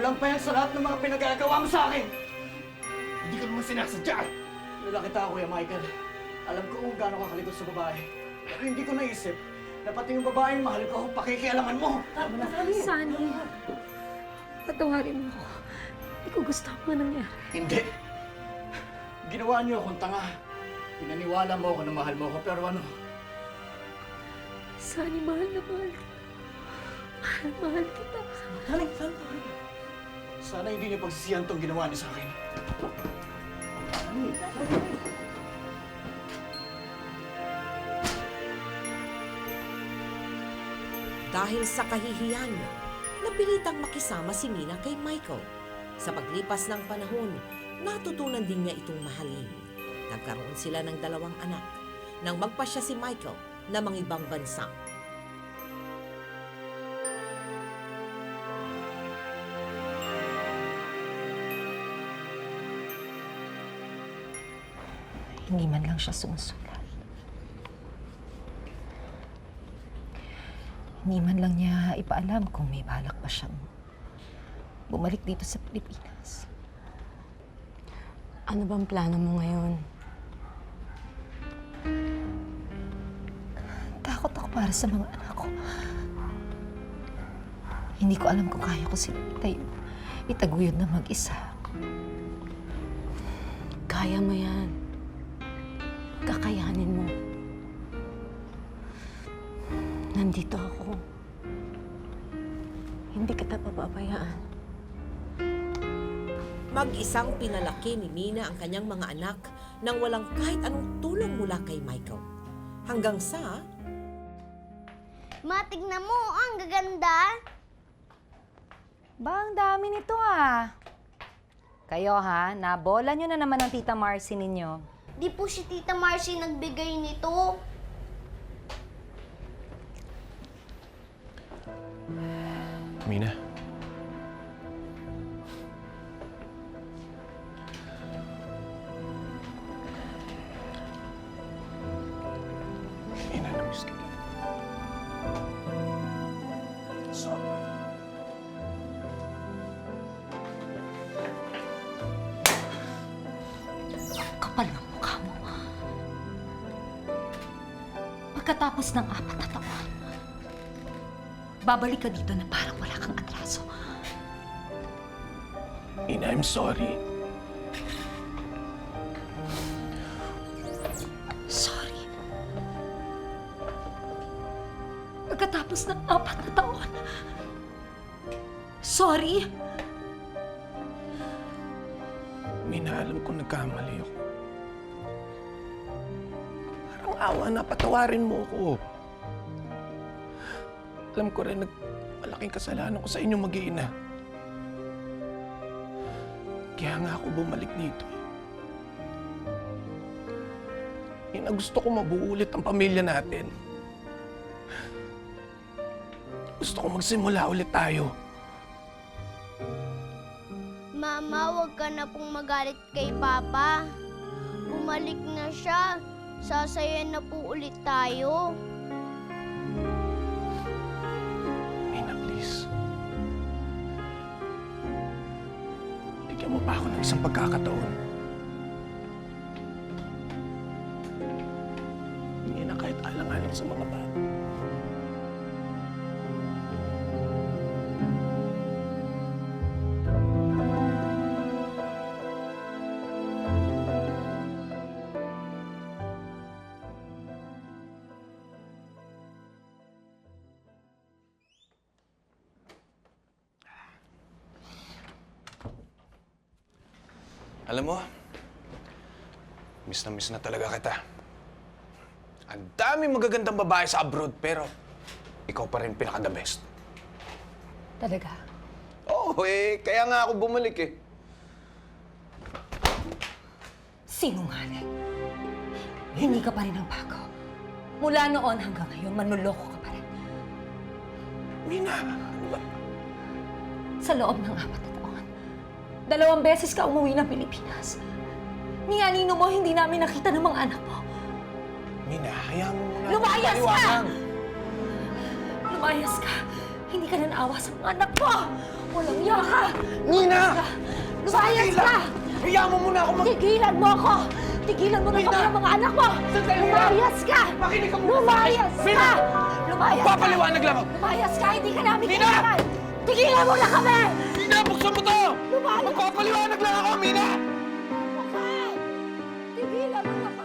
Kulang pa yan sa lahat ng mga pinagagawa mo sa akin! Hindi ka naman sinasadya! Kilala kita, Kuya Michael. Alam ko kung gaano ka kalikot sa babae. Pero hindi ko naisip na pati yung babaeng mahal ko, pakikialaman mo! Tama na, Sunny, patawarin mo ako. Hindi ko gusto ang mga nangyari. Hindi! Ginawa niyo akong tanga. Pinaniwala mo ako na mahal mo ako, pero ano? Sunny, mahal na mahal kita. Mahal kita. Sana hindi niyo pagsisiyan tong ginawa niyo sa akin. Dahil sa kahihiyan, napilitang makisama si Mina kay Michael. Sa paglipas ng panahon, natutunan din niya itong mahalin. Nagkaroon sila ng 2 anak nang magpasya si Michael na mangibang bansa. Hindi man lang siya sumusulat. Hindi man lang niya ipaalam kung may balak pa siyang bumalik dito sa Pilipinas. Ano bang plano mo ngayon? Takot ako para sa mga anak ko. Hindi ko alam kung kaya ko sila itaguyod na mag-isa. Kaya mo yan. Kakayanin mo. Nandito ako. Hindi kita pababayaan. Mag-isang pinalaki ni Mina ang kanyang mga anak nang walang kahit anong tulong mula kay Michael. Hanggang sa... Tignan mo, ang gaganda. Ba, ang dami nito ah. Kayo ha, nabola nyo na naman ang Tita Marcy ninyo. Di po si Tita Marcy nagbigay nito. Mina. Mina, namiss kita. Sorry. Kapal ng mukha mo. Pagkatapos ng 4 na taon, babalik ka dito na parang wala kang atraso. Mina, I'm sorry. Sorry. Pagkatapos ng 4 na taon. Sorry. Mina, alam ko nagkamali ako. Parang awa na, patawarin mo ako. Alam ko rin, malaking kasalanan ko sa inyong mag-iina. Kaya nga ako bumalik dito. Ina, gusto ko mabuo ulit ang pamilya natin. Gusto ko magsimula ulit tayo. Mama, huwag ka na pong magalit kay Papa. Bumalik na siya. Sasaya na po ulit tayo. Mina, please. Bigyan mo pa ako ng isang pagkakataon. Hindi na kahit alang-alang sa mga bata. Alam mo, miss na talaga kita. Ang daming magagandang babae sa abroad, pero ikaw pa rin pinaka-the best. Talaga? Oo, kaya nga ako bumalik eh. Sinungaling. Hindi ka pa rin ang bago. Mula noon hanggang ngayon, manloloko ka pa rin. Mina, ano ba? Sa loob ng 4 na taon, 2 beses ka umuwi ng Pilipinas. Ni anino mo, hindi namin nakita ng mga anak mo. Mina, hayaan mo muna. Lumayas ka! Maliwanag. Lumayas ka! Hindi ka na naawa sa mga anak mo! Walang iya ka! Nina! Lumayas ka! Hiya mo muna ako Tigilan mo ako! Tigilan mo na Nina! kami ng mga anak mo! Sandali lang! Lumayas ka! Makinig ka muna sa akin! Lumayas Nina! ka! Lumayas ka! Papaliwanag lang ako! Lumayas ka! Hindi ka namin Nina! kailangan! Tigilan mo na kami! Nina, buksan mo to! Lumayas! Magpapaliwanag lang ako, Mina! Okay! Tigilan mo na kami!